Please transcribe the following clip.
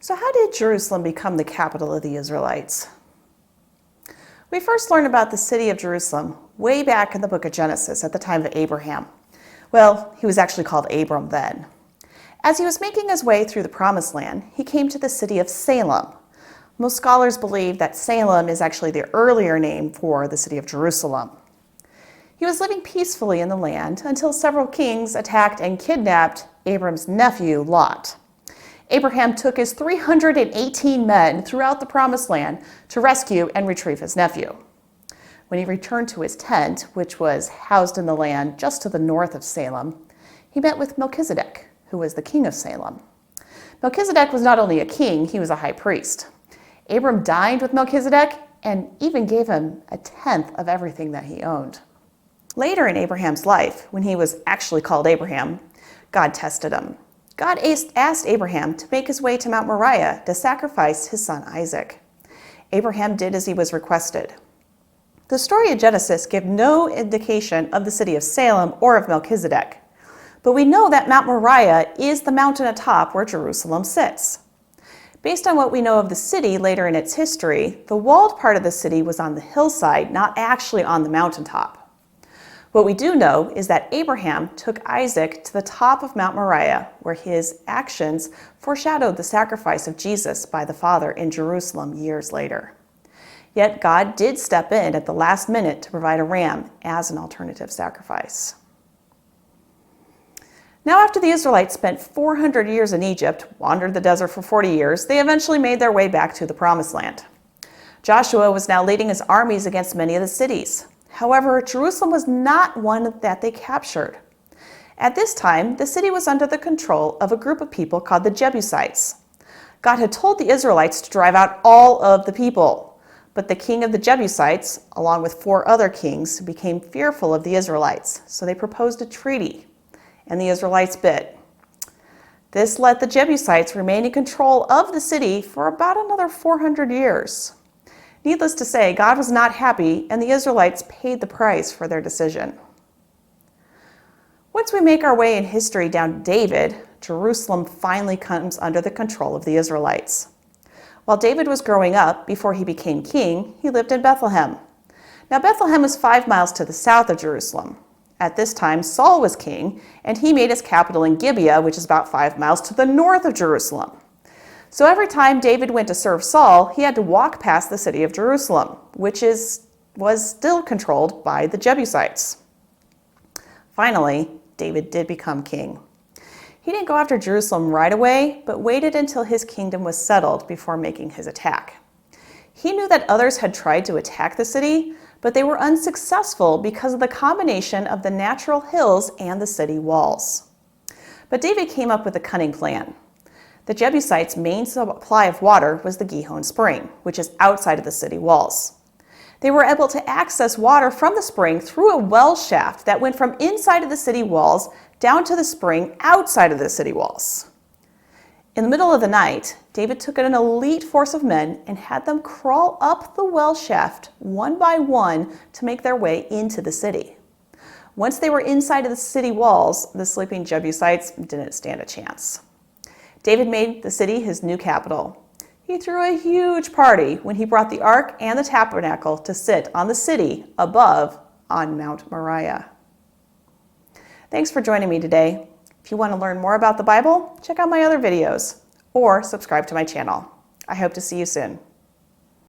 So how did Jerusalem become the capital of the Israelites? We first learn about the city of Jerusalem way back in the book of Genesis at the time of Abraham. Well, he was actually called Abram then. As he was making his way through the Promised Land, he came to the city of Salem. Most scholars believe that Salem is actually the earlier name for the city of Jerusalem. He was living peacefully in the land until several kings attacked and kidnapped Abram's nephew, Lot. Abraham took his 318 men throughout the Promised Land to rescue and retrieve his nephew. When he returned to his tent, which was housed in the land just to the north of Salem, he met with Melchizedek, who was the king of Salem. Melchizedek was not only a king, he was a high priest. Abram dined with Melchizedek and even gave him a tenth of everything that he owned. Later in Abraham's life, when he was actually called Abraham, God tested him. God asked Abraham to make his way to Mount Moriah to sacrifice his son Isaac. Abraham did as he was requested. The story of Genesis gives no indication of the city of Salem or of Melchizedek, but we know that Mount Moriah is the mountain atop where Jerusalem sits. Based on what we know of the city later in its history, the walled part of the city was on the hillside, not actually on the mountaintop. What we do know is that Abraham took Isaac to the top of Mount Moriah, where his actions foreshadowed the sacrifice of Jesus by the Father in Jerusalem years later. Yet God did step in at the last minute to provide a ram as an alternative sacrifice. Now, after the Israelites spent 400 years in Egypt, wandered the desert for 40 years, they eventually made their way back to the Promised Land. Joshua was now leading his armies against many of the cities. However, Jerusalem was not one that they captured. At this time, the city was under the control of a group of people called the Jebusites. God had told the Israelites to drive out all of the people, but the king of the Jebusites, along with 4 other kings, became fearful of the Israelites, so they proposed a treaty, and the Israelites bit. This let the Jebusites remain in control of the city for about another 400 years. Needless to say, God was not happy, and the Israelites paid the price for their decision. Once we make our way in history down to David, Jerusalem finally comes under the control of the Israelites. While David was growing up, before he became king, he lived in Bethlehem. Now, Bethlehem was 5 miles to the south of Jerusalem. At this time, Saul was king, and he made his capital in Gibeah, which is about 5 miles to the north of Jerusalem. So every time David went to serve Saul, he had to walk past the city of Jerusalem, which was still controlled by the Jebusites. Finally, David did become king. He didn't go after Jerusalem right away, but waited until his kingdom was settled before making his attack. He knew that others had tried to attack the city, but they were unsuccessful because of the combination of the natural hills and the city walls. But David came up with a cunning plan. The Jebusites' main supply of water was the Gihon Spring, which is outside of the city walls. They were able to access water from the spring through a well shaft that went from inside of the city walls down to the spring outside of the city walls. In the middle of the night, David took an elite force of men and had them crawl up the well shaft one by one to make their way into the city. Once they were inside of the city walls, the sleeping Jebusites didn't stand a chance. David made the city his new capital. He threw a huge party when he brought the ark and the tabernacle to sit on the city above on Mount Moriah. Thanks for joining me today. If you want to learn more about the Bible, check out my other videos or subscribe to my channel. I hope to see you soon.